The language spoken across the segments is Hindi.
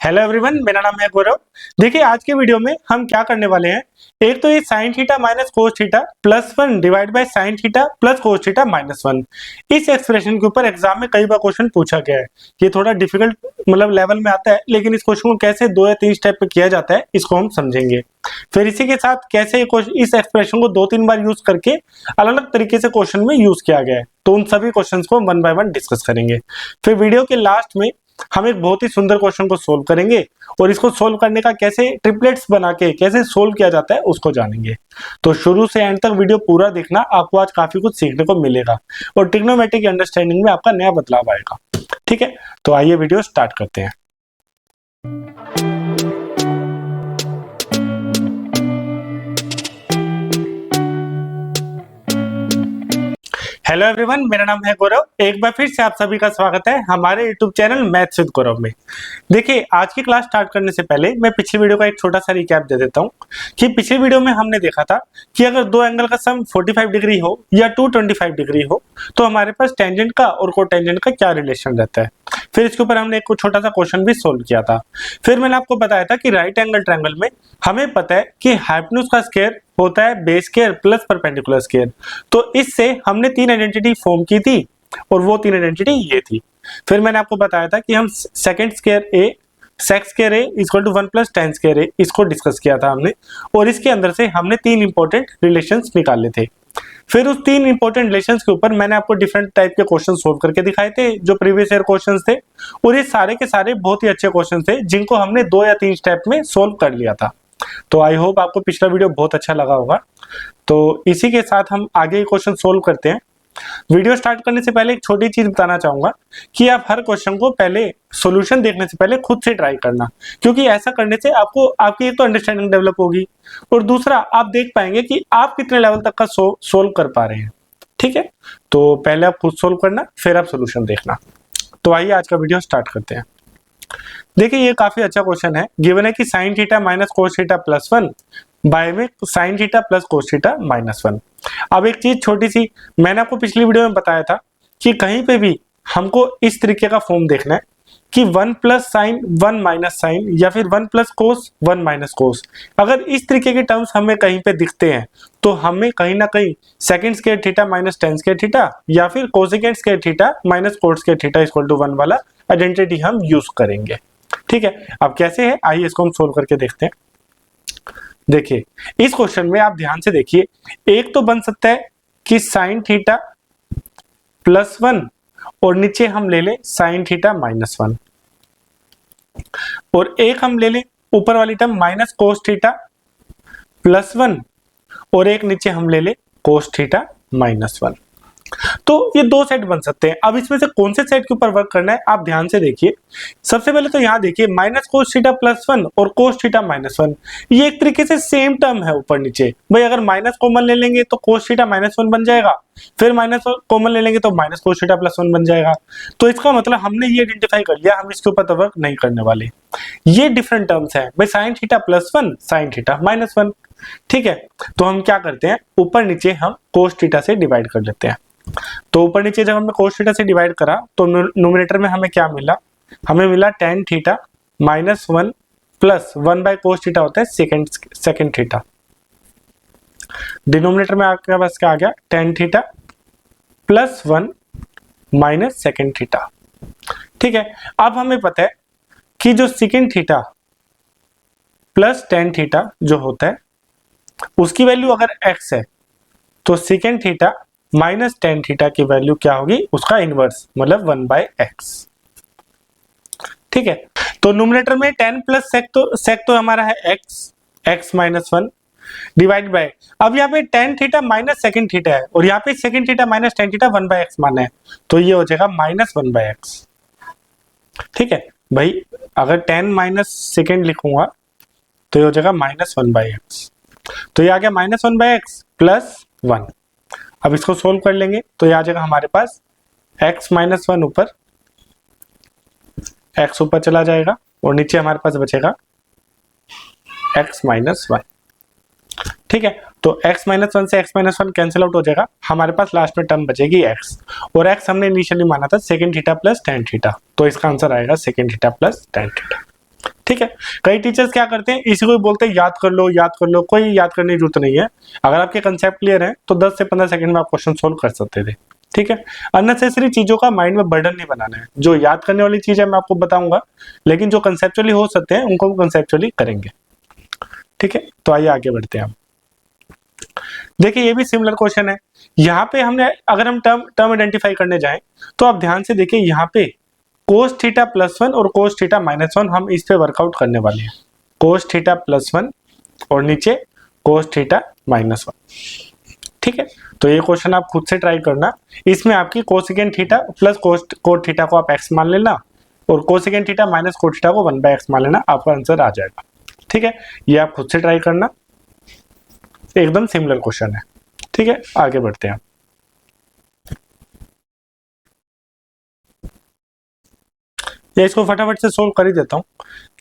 हेलो एवरीवन, मेरा नाम है गौरव। देखिए आज के वीडियो में हम क्या करने वाले हैं। एक तो ये sign theta minus cos theta plus one divide by sine theta plus cos theta minus one, इस एक्सप्रेशन के ऊपर एग्जाम में कई बार क्वेश्चन पूछा गया है। ये थोड़ा डिफिकल्ट लेवल में आता है, लेकिन इस क्वेश्चन को कैसे 2 या 3 स्टेप में किया जाता है इसको हम समझेंगे। फिर इसी के साथ कैसे इस एक्सप्रेशन को 2-3 बार यूज करके अलग अलग तरीके से क्वेश्चन में यूज किया गया है, तो उन सभी क्वेश्चन को 1 बाय 1 डिस्कस करेंगे। फिर वीडियो के लास्ट में हम एक बहुत ही सुंदर क्वेश्चन को सोल्व करेंगे और इसको सोल्व करने का कैसे ट्रिपलेट्स बना के कैसे सोल्व किया जाता है उसको जानेंगे। तो शुरू से एंड तक वीडियो पूरा देखना, आपको आज काफी कुछ सीखने को मिलेगा और ट्रिग्नोमेट्रिक अंडरस्टैंडिंग में आपका नया बदलाव आएगा। ठीक है, तो आइए वीडियो स्टार्ट करते हैं। हेलो एवरीवन, मेरा नाम है गौरव। एक बार फिर से आप सभी का स्वागत है हमारे यूट्यूब चैनल मैथ्स विद गौरव में। देखिए आज की क्लास स्टार्ट करने से पहले मैं पिछली वीडियो का एक छोटा सा रिकैप दे देता हूँ कि पिछली वीडियो में हमने देखा था कि अगर दो एंगल का सम 45 डिग्री हो या 225 डिग्री हो तो हमारे पास टेंजेंट का और कोटेंजेंट का क्या रिलेशन रहता है। फिर इसके ऊपर हमने एक छोटा सा क्वेश्चन भी सोल्व किया था। फिर मैंने आपको बताया था कि राइट एंगल ट्रायंगल में हमें पता है कि हाइपोटेन्यूज का स्क्वायर होता है base square plus perpendicular square. तो इससे हमने 3 आइडेंटिटी फॉर्म की थी और वो 3 आइडेंटिटी ये थी। फिर मैंने आपको बताया था कि हम second square A sec square A equal to 1 plus tan square A इसको डिस्कस किया था हमने, और इसके अंदर से हमने 3 इंपॉर्टेंट रिलेशंस निकाले थे। फिर उस 3 इंपॉर्टेंट रिलेशंस के ऊपर मैंने आपको डिफरेंट टाइप के क्वेश्चन सोल्व करके दिखाए थे जो प्रीवियस ईयर क्वेश्चंस थे, और ये सारे के सारे बहुत ही अच्छे क्वेश्चन थे जिनको हमने 2 या 3 स्टेप में सोल्व कर लिया था। तो आई होप आपको पिछला वीडियो बहुत अच्छा लगा होगा। तो इसी के साथ हम आगे क्वेश्चन सोल्व करते हैं। वीडियो स्टार्ट करने से पहले एक छोटी चीज बताना चाहूंगा कि आप हर क्वेश्चन को पहले सॉल्यूशन देखने से पहले खुद से ट्राई करना, क्योंकि ऐसा करने से आपको आपकी एक तो अंडरस्टैंडिंग डेवलप होगी और दूसरा आप देख पाएंगे कि आप कितने लेवल तक का सोल्व कर पा रहे हैं। ठीक है, तो पहले आप खुद सोल्व करना फिर आप सोल्यूशन देखना। तो आइए आज का वीडियो स्टार्ट करते हैं। देखिए ये काफी अच्छा क्वेश्चन है। गिवन है कि sine theta minus cos theta plus one by में sine theta plus cos theta minus one. अब एक चीज छोटी सी, मैंने आपको पिछली वीडियो में बताया था कि कहीं पे भी हमको इस तरीके का फॉर्म देखना है कि 1 प्लस साइन 1 माइनस साइन या फिर 1 प्लस कोस 1 माइनस कोस। अगर इस तरीके के टर्म्स हमें कहीं पे दिखते हैं तो हमें कहीं ना कहीं second square theta minus tan square theta या फिर cosecant square theta minus cot square theta equal to 1 वाला आइडेंटिटी हम यूज करेंगे। ठीक है, अब कैसे है आइए इसको हम सोल्व करके देखते हैं। देखिए इस क्वेश्चन में आप ध्यान से देखिए, एक तो बन सकता है कि साइन थीटा प्लस 1 और नीचे हम ले लें साइन थीटा माइनस 1, और एक हम ले लें ऊपर वाली term minus cos theta plus 1 और एक नीचे हम ले लें कोस थीटा माइनस 1। तो ये 2 सेट बन सकते हैं। अब इसमें से कौन से सेट के ऊपर वर्क करना है आप ध्यान से देखिए। सबसे पहले तो यहाँ देखिए माइनस कोस थीटा प्लस 1 और कोस थीटा माइनस 1, ये एक तरीके से सेम टर्म है ऊपर नीचे। भाई अगर माइनस कॉमन ले लेंगे तो कोस थीटा माइनस 1 बन जाएगा, फिर माइनस कॉमन ले लेंगे तो माइनस कोस थीटा प्लस 1 बन जाएगा। तो इसका मतलब हमने ये आइडेंटिफाई कर लिया, हम इसके ऊपर तो वर्क नहीं करने वाले। ये डिफरेंट टर्म्स है भाई, sign theta plus 1 sign theta minus 1। ठीक है, तो हम क्या करते हैं ऊपर नीचे हम कोस थीटा से डिवाइड कर लेते हैं। तो ऊपर नीचे जब हमने कोस थीटा से डिवाइड करा तो न्यूमरेटर में हमें क्या मिला, हमें मिला ten theta minus 1 plus 1 by cos theta होता है सेकंड थीटा। डिनोमिनेटर में आपके पास क्या आ गया, tan theta plus 1 minus second theta. ठीक है, अब हमें पता है कि जो second theta plus tan theta जो होता है उसकी वैल्यू अगर x है तो second theta minus tan theta की वैल्यू क्या होगी, उसका इनवर्स मतलब 1 बाय एक्स। ठीक है, तो न्यूमरेटर में 10 प्लस सेक तो हमारा है x माइनस 1 डिवाइड बाय, अब यहाँ पे tan theta minus second theta है और यहाँ पे second theta minus tan theta 1 by x माना है, तो ये हो जाएगा माइनस 1 बाय एक्स। ठीक है भाई, अगर 10 माइनस सेकेंड लिखूंगा तो ये हो जाएगा माइनस 1 बाय एक्स। तो ये आ गया माइनस 1 बाय एक्स प्लस 1। अब इसको सोल्व कर लेंगे तो ये आ जाएगा हमारे पास x माइनस 1 ऊपर, x ऊपर चला जाएगा और नीचे हमारे पास बचेगा x माइनस 1। ठीक है, तो x माइनस 1 से x माइनस 1 कैंसिल आउट हो जाएगा, हमारे पास लास्ट में टर्म बचेगी x, और x हमने इनिशियली माना था second theta plus tan theta, तो इसका आंसर आएगा second theta plus tan theta. ठीक है। कई टीचर्स क्या करते हैं, इसी को ही बोलते हैं याद कर लो याद कर लो, कोई याद करने की जरूरत नहीं है। अगर आपके कंसेप्ट क्लियर है तो 10 से 15 सेकंड में आप क्वेश्चन सोल्व कर सकते थे। ठीक है, अननेसेसरी चीजों का माइंड में बर्डन नहीं बनाना है। जो याद करने वाली चीज है मैं आपको बताऊंगा, लेकिन जो कंसेप्चुअली हो सकते हैं उनको हम कंसेप्चुअली करेंगे। ठीक है, तो आइए आगे बढ़ते हैं हम। देखिए ये भी सिमिलर क्वेश्चन है। यहाँ पे हमने अगर हम टर्म आइडेंटिफाई करने जाएं तो आप ध्यान से देखिए, यहाँ पे कोस थीटा प्लस 1 और कोस थीटा माइनस 1 हम इस पे वर्कआउट करने वाले हैं। कोस थीटा प्लस 1 और नीचे कोस थीटा माइनस 1। ठीक है, तो ये क्वेश्चन आप खुद से ट्राई करना। इसमें आपकी cosecant theta plus cot theta को आप एक्स मान लेना और cosecant theta minus cot theta को 1/x मान लेना, आपका आंसर आ जाएगा। ठीक है, ये आप खुद से ट्राई करना, एकदम सिमिलर क्वेश्चन है। ठीक है, आगे बढ़ते हैं। या इसको फटाफट से सोल्व कर ही देता हूं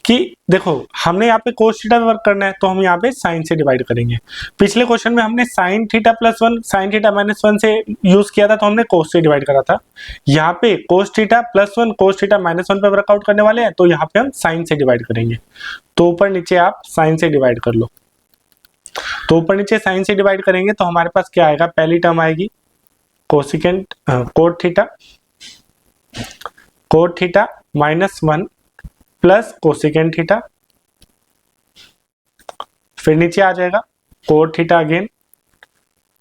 कि देखो हमने यहाँ पे कोस थीटा पे वर्क करना है तो हम यहाँ पे साइन से डिवाइड करेंगे। पिछले क्वेश्चन में हमने sign theta plus 1 sign theta minus 1 से यूज किया था तो हमने कोस से डिवाइड करा था। यहाँ पे कोस थीटा प्लस 1 कोस थीटा माइनस 1 पे वर्कआउट करने वाले हैं तो यहाँ पे हम साइन से डिवाइड करेंगे। तो ऊपर नीचे आप साइन से डिवाइड कर लो। तो ऊपर नीचे साइन से डिवाइड करेंगे तो हमारे पास क्या आएगा, पहली टर्म आएगी cosecant cot theta minus 1 plus cosecant theta, फिर नीचे आ जाएगा cot theta again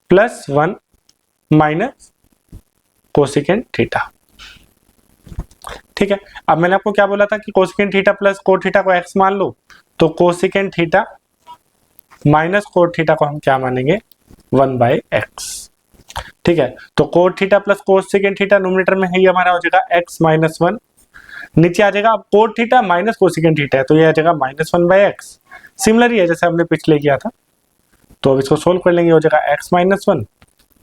plus 1 minus cosecant theta. ठीक है, अब मैंने आपको क्या बोला था कि cosecant theta plus cot theta को एक्स मान लो, तो cosecant theta minus cot theta को हम क्या मानेंगे, 1/x। ठीक है, तो cot theta plus cosecant theta numerator में है, ये हमारा हो जाएगा x माइनस 1। नीचे आ जाएगा, अब cot theta minus cosecant theta है तो ये आ जाएगा -1/x। सिमिलर ही है जैसे हमने पिछले किया था। तो अब इसको सोल्व कर लेंगे, हो जाएगा x माइनस 1,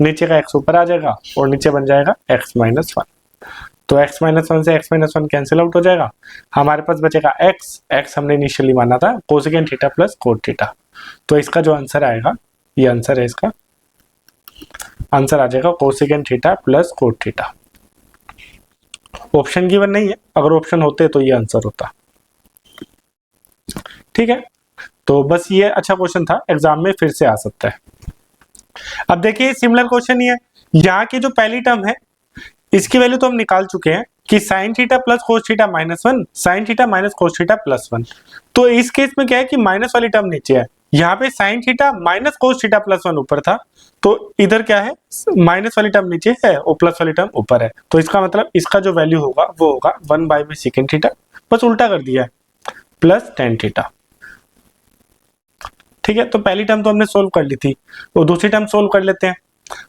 नीचे का x ऊपर आ जाएगा और नीचे बन जाएगा x माइनस 1। तो x माइनस 1 से x माइनस 1 कैंसिल आउट हो जाएगा, हमारे पास बचेगा x हमने इनिशियली माना था cosecant theta plus cot theta. तो इसका जो आंसर आएगा, ये आंसर है, इसका आंसर आ जाएगा cosecant theta plus cot theta. Option given नहीं है, अगर ऑप्शन होते तो ये आंसर होता। ठीक है, तो बस ये अच्छा क्वेश्चन था, एग्जाम में फिर से आ सकता है। अब देखिए सिमिलर क्वेश्चन ही है। यहाँ की जो पहली टर्म है इसकी वैल्यू तो हम निकाल चुके हैं कि sine theta plus cos theta minus 1 sign theta minus cos theta plus 1। तो इस केस में क्या है कि माइनस वाली टर्म नीचे है, यहाँ पे sign theta minus cos theta plus 1 ऊपर था, तो इधर क्या है, माइनस वाली टर्म नीचे है और प्लस वाली टर्म ऊपर है। तो इसका मतलब इसका जो वैल्यू होगा वो होगा 1 में सेकेंड थीटा, बस उल्टा कर दिया है, प्लस टेन थीटा। ठीक है, तो पहली टर्म तो हमने सोल्व कर ली थी, तो दूसरी टर्म सोल्व कर लेते हैं।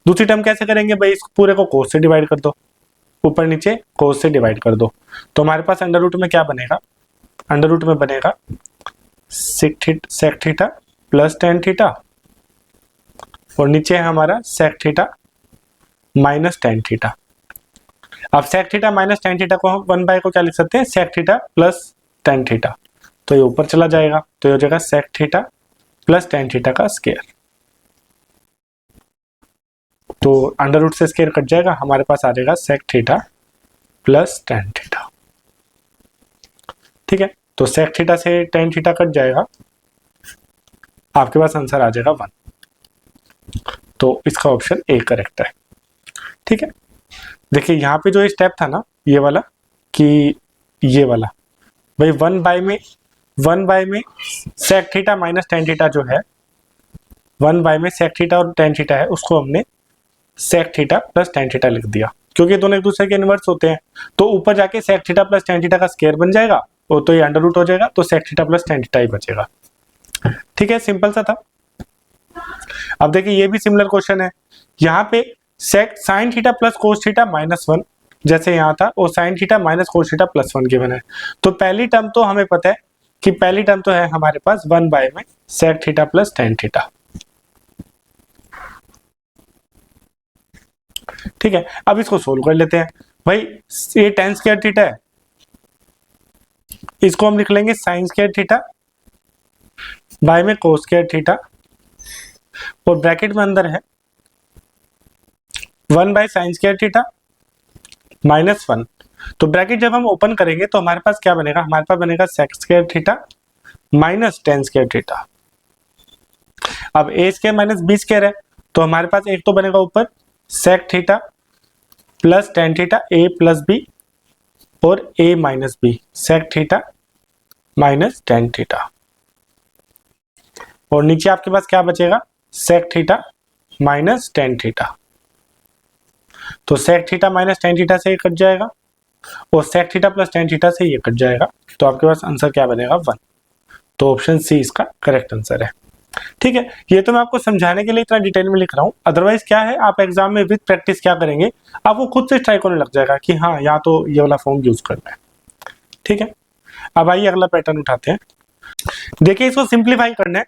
दूसरी टर्म कैसे करेंगे भाई, इस पूरे को कोस से डिवाइड कर दो, ऊपर नीचे कोस से डिवाइड कर दो। तो हमारे पास अंडर रूट में क्या बनेगा, अंडर रूट में बनेगा sec theta plus tan theta और नीचे है हमारा sec theta minus tan theta. अब sec theta minus tan theta को हम 1 को क्या लिख सकते हैं, sec theta plus tan theta. तो ये ऊपर चला जाएगा, तो ये हो जाएगा sec theta plus tan theta का स्क्वायर। तो अंडर रूट से स्क्वायर कट जाएगा, हमारे पास आ जाएगा sec theta plus tan theta. ठीक है, तो सेक थीटा से टेन थीटा कट जाएगा, आपके पास आंसर आ जाएगा 1। तो इसका ऑप्शन ए करेक्ट है। ठीक है, देखिए यहाँ पे जो स्टेप था ना ये वाला, कि ये वाला भाई 1 में sec theta minus tan theta जो है, 1 में सेक थीटा और टेन थीटा है, उसको हमने sec theta plus tan theta लिख दिया, क्योंकि दोनों एक दूसरे के इनवर्स होते हैं। तो ऊपर जाके sec theta plus tan theta का स्क्वायर बन जाएगा और तो ये अंडर रूट हो जाएगा, तो sec theta plus tan theta ही बचेगा। ठीक है, सिंपल सा था। अब देखिए ये भी सिमिलर क्वेश्चन है। यहाँ पे sec sine theta plus cos theta minus 1 जैसे यहाँ था, और sine theta minus cos theta plus 1 given है। तो पहली टर्म तो हमें पता है कि पहली टर्म तो है हमारे पास 1 में sec theta plus tan theta. ठीक है, अब इसको सोल्व कर लेते हैं। भाई ये टेन स्क्वायर थीटा है, इसको हम लिख लेंगे साइन स्क्वायर थीटा बाय में कोस स्क्वायर थीटा, और ब्रैकेट में अंदर है 1 by sine square theta minus 1। तो ब्रैकेट जब हम ओपन करेंगे तो हमारे पास क्या बनेगा, हमारे पास बनेगा sec square theta minus tan square theta. अब A square minus B square है, तो हमारे पास एक तो बनेगा ऊपर sec theta plus tan theta A plus B और A minus B, sec theta minus tan theta. और नीचे आपके पास क्या बचेगा, sec theta minus tan theta. तो sec theta minus tan theta से ये कट जाएगा और sec theta plus tan theta से ये कट जाएगा। तो आपके पास आंसर क्या बनेगा, 1। तो ऑप्शन सी इसका करेक्ट आंसर है। ठीक है, ये तो मैं आपको समझाने के लिए इतना डिटेल में लिख रहा हूँ, अदरवाइज क्या है, आप एग्जाम में विद प्रैक्टिस क्या करेंगे, आपको खुद से ट्राई करने लग जाएगा कि हाँ यहाँ तो ये वाला फॉर्म यूज करना है। ठीक है, अब आइए अगला पैटर्न उठाते हैं। देखिए इसको सिंप्लीफाई करना है,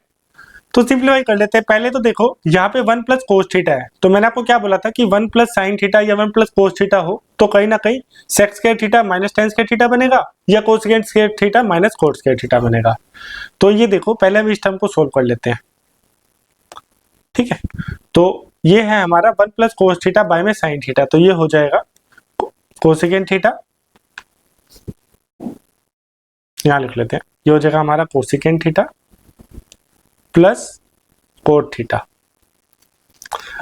तो सिंप्लीफाई कर लेते हैं। पहले तो देखो यहाँ पे 1 प्लस कोस थीटा है, तो मैंने आपको क्या बोला था कि 1 प्लस साइन थीटा या 1 प्लस कोस थीटा हो तो कहीं ना कहीं sec square theta minus tan square theta बनेगा या cos square theta minus cos square theta बनेगा। तो ये देखो पहले हम इस टर्म को सोल्व कर लेते हैं। ठीक है, तो ये है हमारा 1 प्लस कोस थीटा बाय में साइन थीटा, तो ये हो जाएगा कोसेकेंट थीटा, यहाँ लिख लेते हैं, ये हो जाएगा हमारा cosecant theta plus cot theta.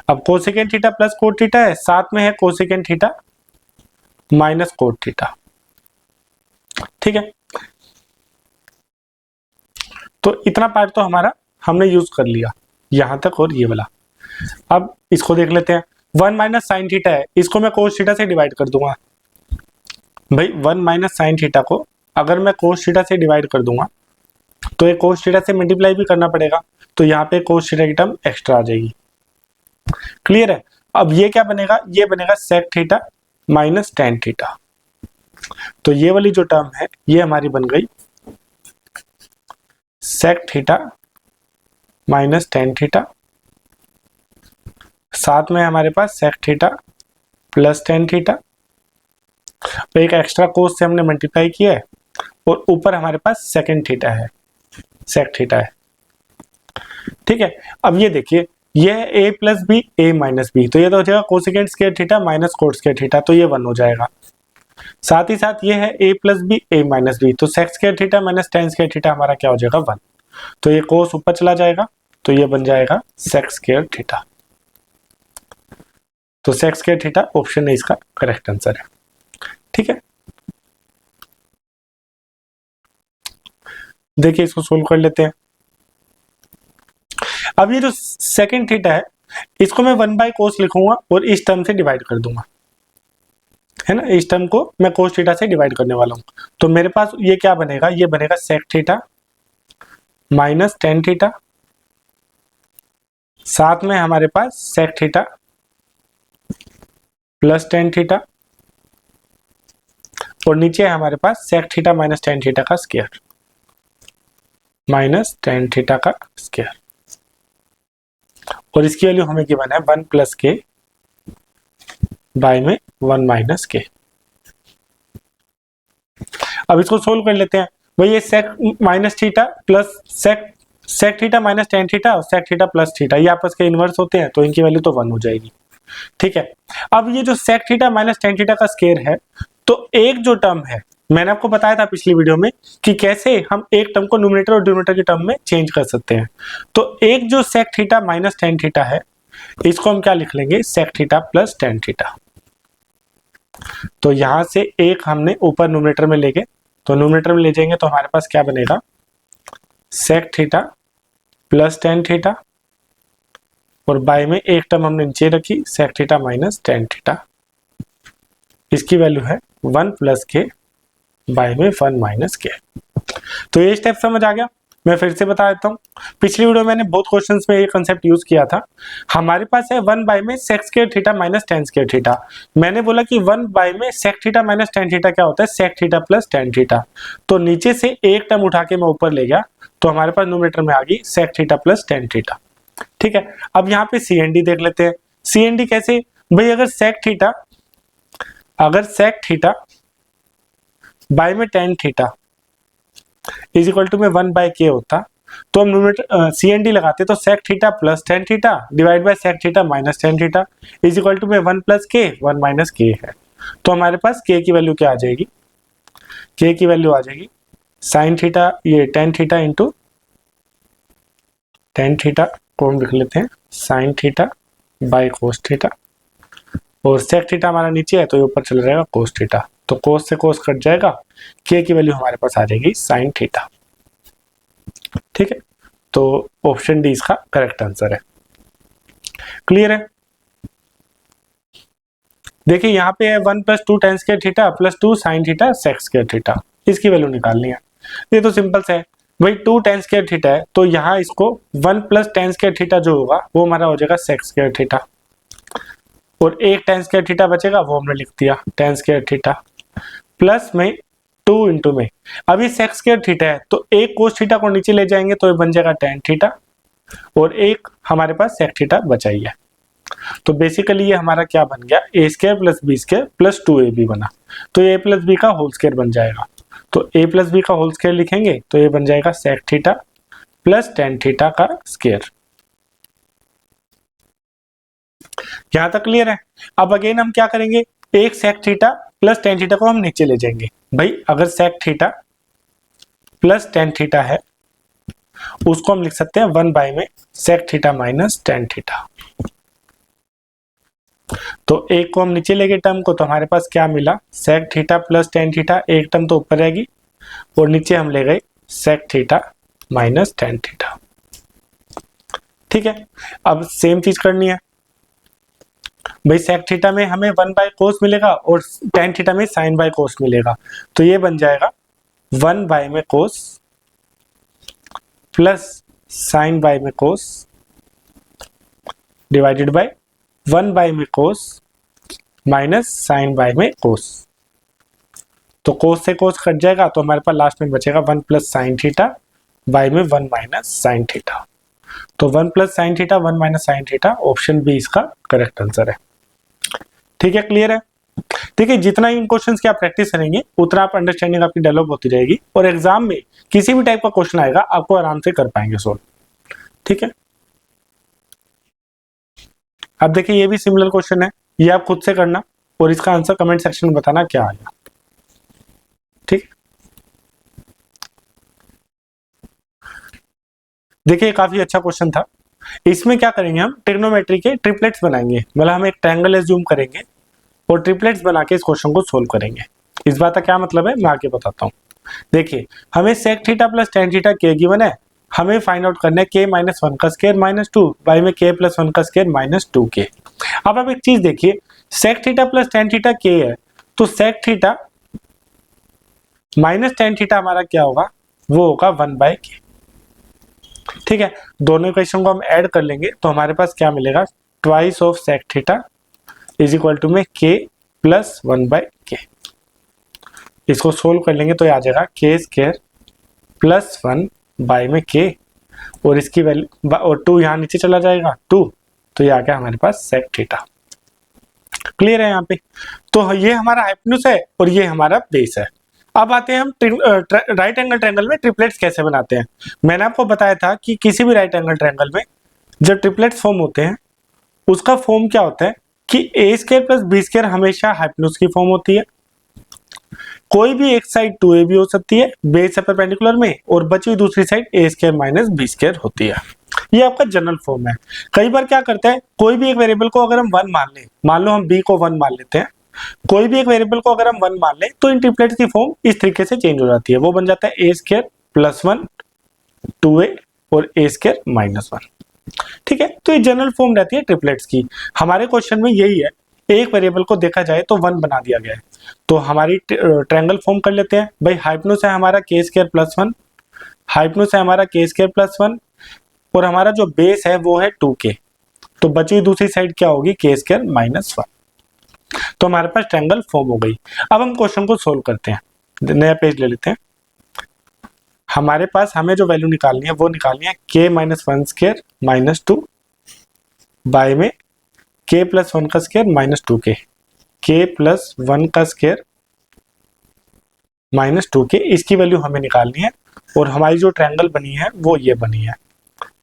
अब cosecant theta plus cot theta है, साथ में है cosecant theta minus cot theta. ठीक है, तो इतना पार्ट तो हमारा हमने यूज कर लिया यहां तक और ये वाला। अब इसको देख लेते हैं, 1 माइनस साइन थीटा है, इसको मैं कोस थीटा से डिवाइड कर दूंगा। भाई 1 माइनस साइन थीटा को अगर मैं कोस थीटा से डिवाइड कर दूंगा तो ये कोस थीटा से मल्टीप्लाई भी करना पड़ेगा, तो यहाँ पे कोस थीटा की टर्म एक्स्ट्रा आ जाएगी। क्लियर है, अब ये क्या बनेगा, ये बनेगा sec theta minus tan theta. तो ये वाली जो टर्म है ये हमारी बन गई sec theta minus tan theta, साथ में हमारे पास sec theta plus tan theta, तो एक एक्स्ट्रा कोस से हमने मल्टीप्लाई किया है और ऊपर हमारे पास सेकेंड थीटा है, सेक थीटा है। ठीक है, अब ये देखिए ये है a plus B A minus B, तो ये तो हो जाएगा cosecant square theta minus cot square theta, तो ये 1 हो जाएगा। साथ ही साथ ये है a plus B A minus B, तो sec square theta minus tan square theta हमारा क्या हो जाएगा 1, तो ये कोस ऊपर चला जाएगा, तो ये बन जाएगा सेक स्क्वायर थीटा। तो sec square theta option A इसका करेक्ट आंसर है। ठीक है, देखिए इसको सोल्व कर लेते हैं। अब ये जो सेकेंड थीटा है इसको मैं 1 बाई कोस लिखूंगा और इस टर्म से डिवाइड कर दूंगा, है ना, इस टर्म को मैं कोस थीटा से डिवाइड करने वाला हूं। तो मेरे पास ये क्या बनेगा, ये बनेगा sec theta minus tan theta, साथ में हमारे पास sec theta plus tan theta और नीचे है हमारे पास sec theta minus tan theta का स्क्वायर माइनस टेन थीटा का स्क्वायर, और इसकी वैल्यू हमें गिवन है 1 प्लस के बाय में 1 माइनस के। अब इसको सोल्व कर लेते हैं। भाई ये sec minus theta plus sec theta minus tan theta और सेक थीटा प्लस थीटा ये आपस के इनवर्स होते हैं, तो इनकी वैल्यू तो 1 हो जाएगी। ठीक है, अब ये जो sec theta minus tan theta का स्क्वायर है, तो एक जो टर्म है मैंने आपको बताया था पिछली वीडियो में कि कैसे हम एक टर्म को न्यूमरेटर और डिनोमिनेटर की टर्म में चेंज कर सकते हैं। तो एक जो sec theta minus tan theta है इसको हम क्या लिख लेंगे, sec theta plus tan theta. तो यहां से एक हमने ऊपर न्यूमरेटर में लेके, तो न्यूमरेटर में ले जाएंगे तो हमारे पास क्या बनेगा, sec theta plus tan theta और बाय में एक टर्म हमने नीचे रखी sec theta minus tan theta, इसकी वैल्यू है 1 प्लस के बाय में 1 माइनस के। तो ये स्टेप समझ आ गया। मैं फिर से बता देता हूँ, पिछली वीडियो में मैंने बहुत क्वेश्चंस में ये कंसेप्ट यूज किया था। हमारे पास है 1 बाय में sec square theta minus tan square theta, मैंने बोला कि 1 बाय में sec theta minus tan theta क्या होता है, sec theta plus tan theta. तो नीचे से एक टर्म उठा के मैं ऊपर ले गया तो हमारे पास न्यूमरेटर में आ गई sec theta plus tan theta. ठीक है, अब यहाँ पे CND देख लेते हैं। CND कैसे, भाई अगर सेक थीटा बाय में tan theta is equal to में 1 बाय के होता तो हम न्यूमरेटर CND लगाते तो sec theta plus tan theta divide by sec theta minus tan theta is equal to में 1 प्लस के 1 माइनस के है। तो हमारे पास के की वैल्यू क्या आ जाएगी, के की वैल्यू आ जाएगी साइन थीटा, ये tan theta into ten theta को हम लिख लेते हैं sine theta by cos theta, और सेक थीटा हमारा नीचे है तो ये ऊपर चला जाएगा कोस थीटा, तो कोस से कोस कट जाएगा, के की वैल्यू हमारे पास आ जाएगी साइन थीटा। ठीक है, तो ऑप्शन डी इसका करेक्ट आंसर है। क्लियर है? देखिए यहाँ पे है 1 + 2 tan square theta plus 2 sin theta sec square theta, इसकी वैल्यू निकालनी है। ये तो सिंपल से है भाई, 2 tan स्क्वायर थीटा है तो यहाँ इसको 1 + tan स्क्वायर थीटा जो होगा वो हमारा हो जाएगा सेक स्क्वायर थीटा, और एक tan स्क्वायर थीटा बचेगा वो हमने लिख दिया tan स्क्वायर थीटा, प्लस में 2 इंटू में, अब ये सेक स्क्वायर थीटा है तो एक कोस थीटा को नीचे ले जाएंगे तो ये बन जाएगा tan थीटा, और एक हमारे पास सेक थीटा बचा ही है। तो बेसिकली ये हमारा क्या बन गया, A square plus B square plus 2ab बना, तो ए प्लस बी का होल स्क्वायर बन जाएगा, तो ए प्लस बी का होल स्क्वायर लिखेंगे तो ये बन जाएगा sec theta plus tan theta का स्क्वायर। यहां तक क्लियर है? अब अगेन हम क्या करेंगे, एक sec theta plus tan theta को हम नीचे ले जाएंगे। भाई अगर sec theta plus tan theta है उसको हम लिख सकते हैं 1 बाय में sec theta minus tan theta, तो एक को हम नीचे लेके टर्म को, तो हमारे पास क्या मिला, sec theta plus tan theta, एक टर्म तो ऊपर रहेगी और नीचे हम ले गए sec theta minus tan theta. ठीक है, अब सेम चीज करनी है भाई, सेक थीटा में हमें 1 बाय कोस मिलेगा और टेन थीटा में साइन बाय कोस मिलेगा, तो ये बन जाएगा 1 बाय में कोस प्लस साइन बाय में कोस डिवाइडेड बाय 1 बाय में कोस माइनस साइन बाय में कोस, तो कोस से कोस कट जाएगा तो हमारे पास लास्ट में बचेगा 1 + साइन थीटा बाय में 1 - साइन थीटा, तो 1 + sine theta 1 - sine theta, option B इसका करेक्ट आंसर है। ठीक है, क्लियर है? देखिए जितना इन क्वेश्चंस की आप प्रैक्टिस करेंगे उतना आप अंडरस्टैंडिंग आपकी डेवलप होती रहेगी, और एग्जाम में किसी भी टाइप का क्वेश्चन आएगा आपको आराम से कर पाएंगे सोल्व। ठीक है, अब देखिए ये भी सिमिलर क्वेश्चन है, ये आप खुद से करना और इसका आंसर कमेंट सेक्शन में बताना क्या आया। ठीक, देखिए काफी अच्छा क्वेश्चन था। इसमें क्या करेंगे, हम ट्रिग्नोमेट्री के ट्रिपलेट्स बनाएंगे, मतलब हम एक ट्रायंगल एज्यूम करेंगे और ट्रिपलेट्स बना के इस क्वेश्चन को सोल्व करेंगे। इस बात का क्या मतलब है मैं आगे बताता हूँ। देखिए हमें sec theta plus tan theta k given है, हमें फाइंड आउट करना है के माइनस 1 का स्क्वायर माइनस 2 बाई में के प्लस 1 का स्क्वायर माइनस 2k। अब आप एक चीज देखिए, sec theta plus tan theta k है तो sec theta minus tan theta हमारा क्या होगा, वो होगा 1/k। ठीक है, दोनों इक्वेशन को हम ऐड कर लेंगे तो हमारे पास क्या मिलेगा, twice of sec theta is equal to में k प्लस 1/k। इसको सोल्व कर लेंगे तो ये आ जाएगा के स्क्वायर प्लस 1 बाय में k, और इसकी वैल्यू और 2 यहाँ नीचे चला जाएगा 2, तो ये आ गया हमारे पास सेक थीटा। क्लियर है यहाँ पे? तो ये हमारा हाइपोटेन्यूज है और ये हमारा बेस है। अब आते हैं हम राइट एंगल ट्रायंगल में ट्रिपलेट्स कैसे बनाते हैं। मैंने आपको बताया था कि किसी भी राइट एंगल ट्रायंगल में जब ट्रिपलेट्स फॉर्म होते हैं उसका फॉर्म क्या होता है कि ए स्क्वायर प्लस बी स्क्वायर हमेशा हाइपोटेन्यूज की फॉर्म होती है। कोई भी एक साइड 2ab हो सकती है बेस से परपेंडिकुलर में, और बची हुई दूसरी साइड ए स्क्वायर माइनस बी स्क्वायर होती है। ये आपका जनरल फॉर्म है। कई बार क्या करते हैं, कोई भी एक वेरिएबल को अगर हम 1 मान लें, मान लो हम b को 1 मान लेते हैं, कोई भी एक वेरिएबल को अगर हम 1 मान लें तो इन ट्रिपलेट्स की फॉर्म इस तरीके से चेंज हो जाती है, वो बन जाता है ए स्क्वायर प्लस 1 2a और ए स्क्वायर माइनस 1। ठीक है, तो ये जनरल फॉर्म रहती है ट्रिपलेट्स की। हमारे क्वेश्चन में यही है, एक वेरिएबल को देखा जाए तो 1 बना दिया गया है, तो हमारी ट्रायंगल फॉर्म कर लेते हैं। भाई हाइपोटेन्यूज है हमारा के स्क्वायर प्लस 1, हाइपोटेन्यूज है हमारा के स्क्वायर प्लस 1, और हमारा जो बेस है वो है 2k, तो बची हुई दूसरी साइड क्या होगी के स्क्वायर माइनस 1। तो हमारे पास ट्रायंगल फॉर्म हो गई। अब हम क्वेश्चन को सोल्व करते हैं, नया पेज ले लेते हैं। हमारे पास हमें जो वैल्यू निकालनी है वो निकालनी है k minus 1 square minus 2 by में k प्लस 1 का square minus 2k, k plus 1 का स्क्वायर माइनस 2k, इसकी वैल्यू हमें निकालनी है। और हमारी जो ट्रायंगल बनी है वो ये बनी है,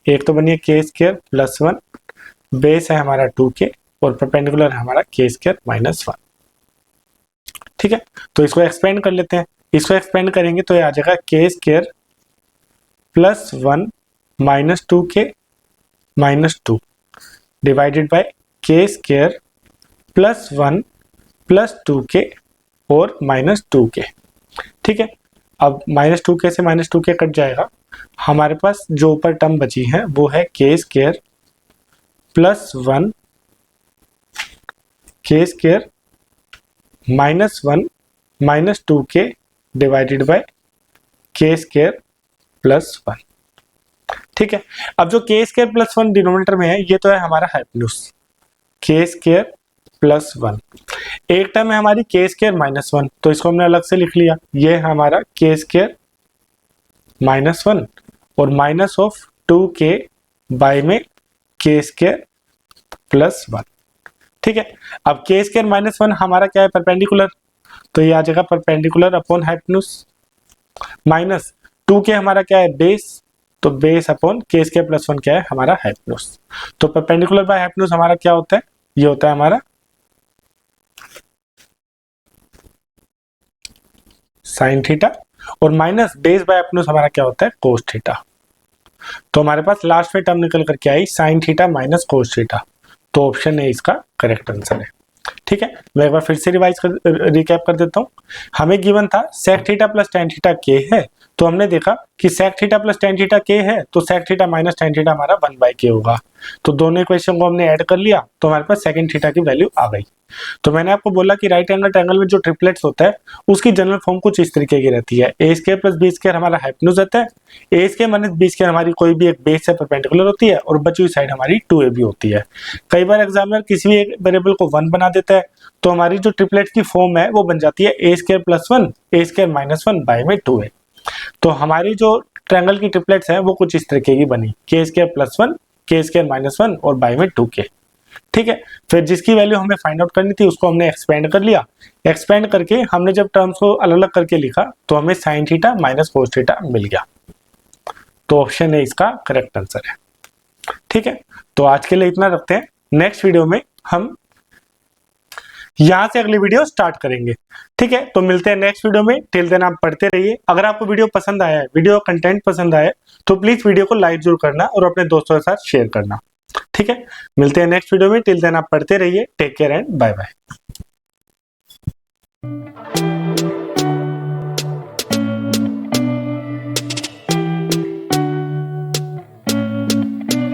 एक तो बनी है k स्क्वायर प्लस 1, बेस है हमारा 2k और परपेंडिकुलर है हमारा k स्क्वायर माइनस 1। ठीक है, तो इसको एक्सपेंड कर लेते हैं। इसको एक्सपेंड करेंगे तो ये आ जाएगा के square plus 1 minus 2k minus 2 divided by के स्क्वायर प्लस 1 प्लस 2k और माइनस 2k। ठीक है, अब माइनस 2k से माइनस 2k कट जाएगा, हमारे पास जो ऊपर टर्म बची है वो है के स्क्वायर प्लस 1 के square minus 1 minus 2k divided by के स्क्वायर प्लस 1। ठीक है, अब जो के स्क्वायर प्लस 1 डिनोमिनेटर में है ये तो है हमारा हाइपोटेन्यूज के स्क्वायर प्लस 1। एक टर्म है हमारी के स्क्वायर माइनस 1, तो इसको हमने अलग से लिख लिया, ये है हमारा के स्क्वायर माइनस 1 और माइनस ऑफ 2k बाय में के स्क्वायर प्लस 1। ठीक है, अब के स्क्वायर माइनस 1 हमारा क्या है, परपेंडिकुलर, तो ये आ जाएगा perpendicular upon hypotenuse, minus 2k हमारा क्या है, बेस, तो बेस अपॉन के स्क्वायर प्लस 1 क्या है हमारा हाइपोटेन्यूज। तो परपेंडिकुलर बाय हाइपोटेन्यूज हमारा क्या होता है, ये होता है हमारा साइन थीटा, और माइनस बेस बाय हाइपोटेन्यूज हमारा क्या होता है, कोस थीटा। तो हमारे पास लास्ट में टर्म निकल करके आई sine theta minus cos theta, तो ऑप्शन ए इसका करेक्ट आंसर है। ठीक है, मैं एक बार फिर से रिकैप कर देता हूँ। हमें गिवन था sec theta plus tan theta k है, तो हमने देखा कि sec theta plus tan theta k है तो sec theta minus tan theta हमारा 1/k होगा, तो दोनों इक्वेशन को हमने ऐड कर लिया तो हमारे पास सेकंड थीटा की वैल्यू आ गई। तो मैंने आपको बोला कि राइट एंगल ट्रायंगल में जो ट्रिपलेट्स होता है उसकी जनरल फॉर्म कुछ इस तरीके की रहती है, ए स्क्वायर प्लस बी स्क्वायर हमारा हाइपोटेन्यूज रहता है, ए स्क्वायर माइनस बी स्क्वायर हमारी कोई भी एक बेस से परपेंडिकुलर होती है और बची हुई साइड हमारी 2ab होती है। कई बार एग्जामिनर किसी भी एक वेरिएबल को 1 बना देता है, तो हमारी जो ट्रिपलेट्स की फॉर्म है वो बन जाती है ए square plus 1 A square minus 1 by में 2a। तो हमारी जो ट्रायंगल की ट्रिपलेट्स है वो कुछ इस तरीके की बनी, के स्क्वायर प्लस 1 के स्क्वायर माइनस 1 और बाय में 2k। ठीक है, फिर जिसकी वैल्यू हमें फाइंड आउट करनी थी उसको हमने एक्सपेंड कर लिया, एक्सपेंड करके हमने जब टर्म्स को अलग अलग करके लिखा तो हमें sine theta minus cos theta मिल गया, तो ऑप्शन ए इसका करेक्ट आंसर है। ठीक है, तो आज के लिए इतना रखते हैं, नेक्स्ट वीडियो में हम यहां से अगली वीडियो स्टार्ट करेंगे। ठीक है, तो मिलते हैं नेक्स्ट वीडियो में, टिल देन आप पढ़ते रहिए। अगर आपको वीडियो पसंद आया है, वीडियो कंटेंट पसंद आया है, तो प्लीज वीडियो को लाइक जरूर करना और अपने दोस्तों के साथ शेयर करना। ठीक है, मिलते हैं नेक्स्ट वीडियो में, टिल देन आप पढ़ते रहिए, take care and bye bye.